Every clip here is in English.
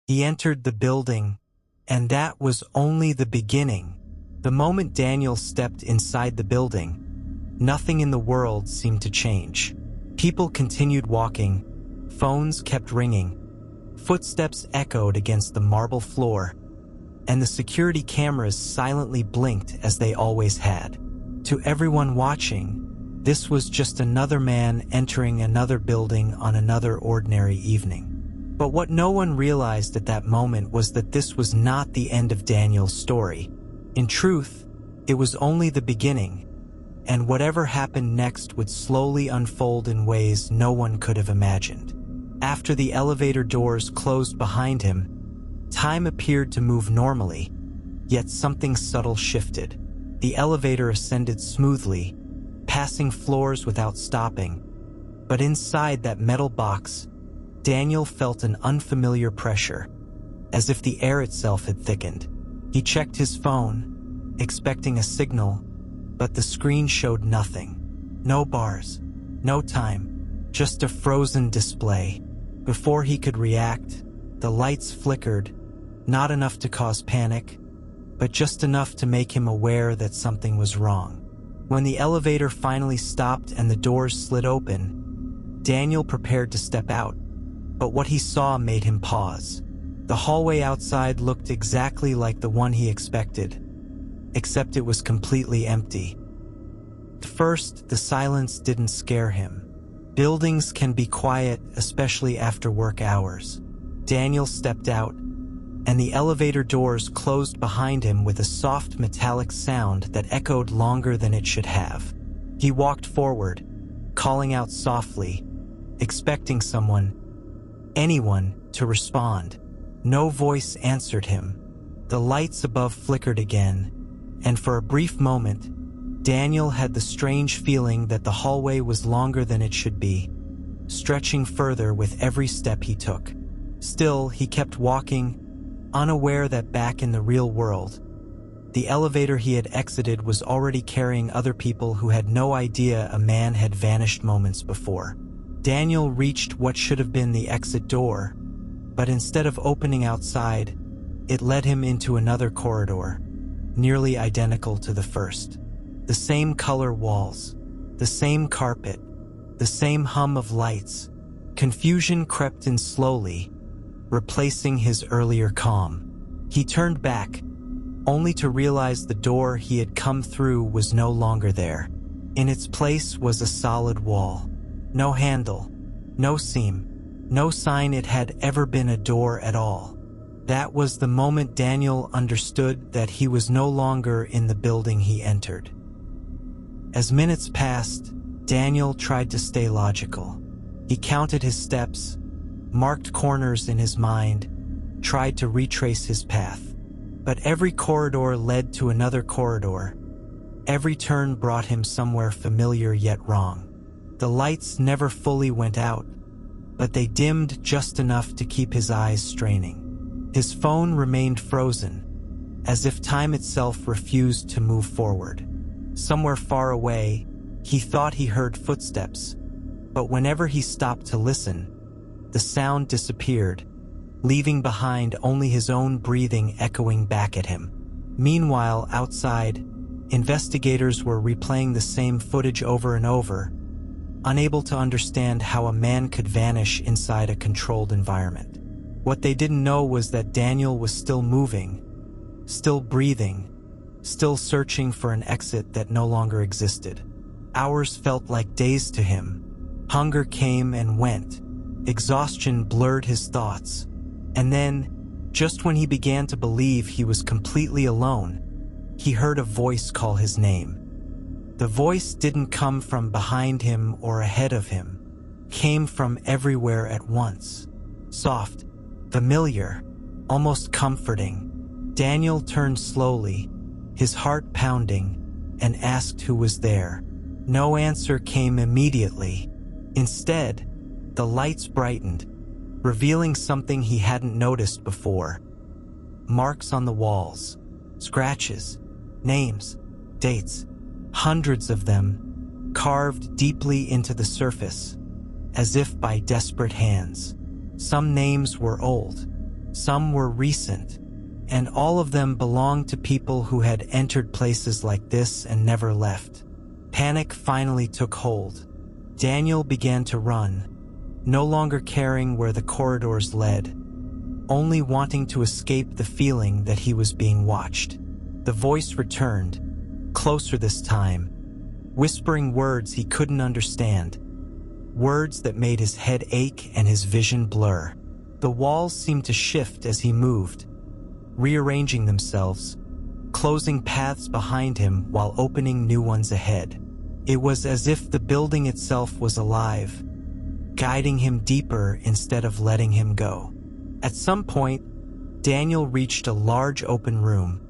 He entered the building, and that was only the beginning. The moment Daniel stepped inside the building, nothing in the world seemed to change. People continued walking, phones kept ringing, footsteps echoed against the marble floor, and the security cameras silently blinked as they always had. To everyone watching, this was just another man entering another building on another ordinary evening. But what no one realized at that moment was that this was not the end of Daniel's story. In truth, it was only the beginning, and whatever happened next would slowly unfold in ways no one could have imagined. After the elevator doors closed behind him, time appeared to move normally, yet something subtle shifted. The elevator ascended smoothly, passing floors without stopping, but inside that metal box, Daniel felt an unfamiliar pressure, as if the air itself had thickened. He checked his phone, expecting a signal, but the screen showed nothing. No bars, no time, just a frozen display. Before he could react, the lights flickered, not enough to cause panic, but just enough to make him aware that something was wrong. When the elevator finally stopped and the doors slid open, Daniel prepared to step out, but what he saw made him pause. The hallway outside looked exactly like the one he expected, except it was completely empty. At first, the silence didn't scare him. Buildings can be quiet, especially after work hours. Daniel stepped out, and the elevator doors closed behind him with a soft metallic sound that echoed longer than it should have. He walked forward, calling out softly, expecting someone, anyone, to respond. No voice answered him. The lights above flickered again, and for a brief moment, Daniel had the strange feeling that the hallway was longer than it should be, stretching further with every step he took. Still, he kept walking, unaware that back in the real world, the elevator he had exited was already carrying other people who had no idea a man had vanished moments before. Daniel reached what should have been the exit door, but instead of opening outside, it led him into another corridor, nearly identical to the first. The same color walls, the same carpet, the same hum of lights. Confusion crept in slowly, replacing his earlier calm. He turned back, only to realize the door he had come through was no longer there. In its place was a solid wall. No handle, no seam, no sign it had ever been a door at all. That was the moment Daniel understood that he was no longer in the building he entered. As minutes passed, Daniel tried to stay logical. He counted his steps, marked corners in his mind, tried to retrace his path. But every corridor led to another corridor. Every turn brought him somewhere familiar yet wrong. The lights never fully went out, but they dimmed just enough to keep his eyes straining. His phone remained frozen, as if time itself refused to move forward. Somewhere far away, he thought he heard footsteps, but whenever he stopped to listen, the sound disappeared, leaving behind only his own breathing echoing back at him. Meanwhile, outside, investigators were replaying the same footage over and over, unable to understand how a man could vanish inside a controlled environment. What they didn't know was that Daniel was still moving, still breathing, still searching for an exit that no longer existed. Hours felt like days to him. Hunger came and went. Exhaustion blurred his thoughts. And then, just when he began to believe he was completely alone, he heard a voice call his name. The voice didn't come from behind him or ahead of him. It came from everywhere at once. Soft, familiar, almost comforting. Daniel turned slowly, his heart pounding, and asked who was there. No answer came immediately. Instead, the lights brightened, revealing something he hadn't noticed before. Marks on the walls, scratches, names, dates, hundreds of them, carved deeply into the surface, as if by desperate hands. Some names were old, Some were recent, and all of them belonged to people who had entered places like this and never left. Panic finally took hold. Daniel began to run, no longer caring where the corridors led, only wanting to escape the feeling that he was being watched. The voice returned, closer this time, whispering words he couldn't understand, words that made his head ache and his vision blur. The walls seemed to shift as he moved, rearranging themselves, closing paths behind him while opening new ones ahead. It was as if the building itself was alive, guiding him deeper instead of letting him go. At some point, Daniel reached a large open room,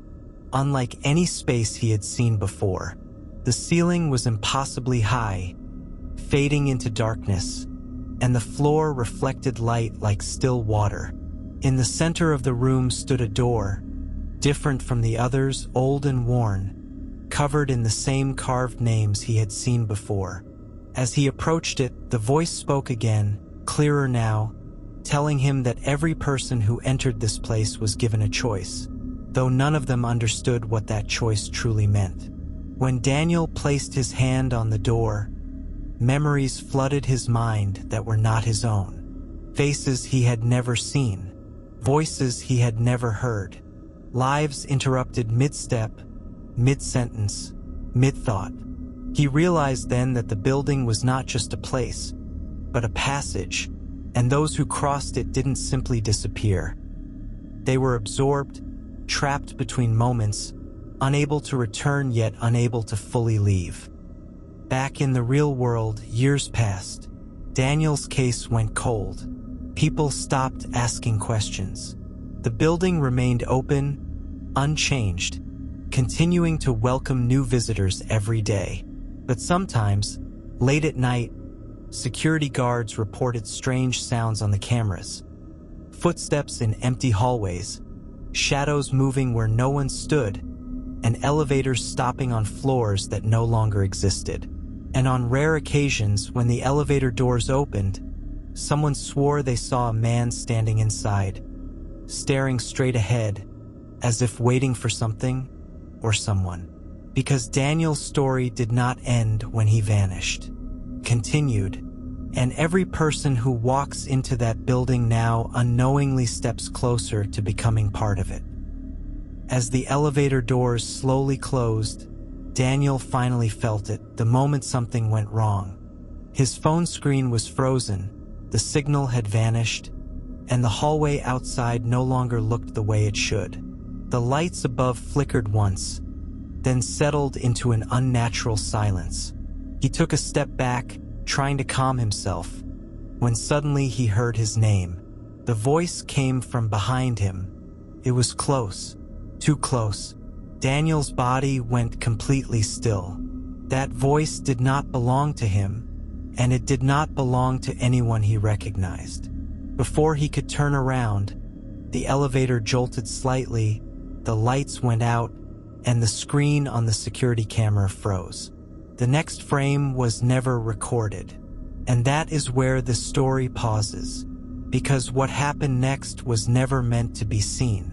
unlike any space he had seen before. The ceiling was impossibly high, fading into darkness, and the floor reflected light like still water. In the center of the room stood a door, different from the others, old and worn, covered in the same carved names he had seen before. As he approached it, the voice spoke again, clearer now, telling him that every person who entered this place was given a choice, though none of them understood what that choice truly meant. When Daniel placed his hand on the door, memories flooded his mind that were not his own. Faces he had never seen, voices he had never heard, lives interrupted mid-step, mid-sentence, mid-thought. He realized then that the building was not just a place, but a passage, and those who crossed it didn't simply disappear. They were absorbed, trapped between moments, unable to return yet unable to fully leave. Back in the real world, years passed. Daniel's case went cold. People stopped asking questions. The building remained open, unchanged, continuing to welcome new visitors every day. But sometimes, late at night, security guards reported strange sounds on the cameras. Footsteps in empty hallways, shadows moving where no one stood, and elevators stopping on floors that no longer existed. And on rare occasions, when the elevator doors opened, someone swore they saw a man standing inside, staring straight ahead, as if waiting for something or someone. Because Daniel's story did not end when he vanished, continued, and every person who walks into that building now unknowingly steps closer to becoming part of it. As the elevator doors slowly closed, Daniel finally felt it, the moment something went wrong. His phone screen was frozen, the signal had vanished, and the hallway outside no longer looked the way it should. The lights above flickered once, then settled into an unnatural silence. He took a step back, trying to calm himself, when suddenly he heard his name. The voice came from behind him. It was close, too close. Daniel's body went completely still. That voice did not belong to him, and it did not belong to anyone he recognized. Before he could turn around, the elevator jolted slightly, the lights went out, and the screen on the security camera froze. The next frame was never recorded. And that is where the story pauses, because what happened next was never meant to be seen.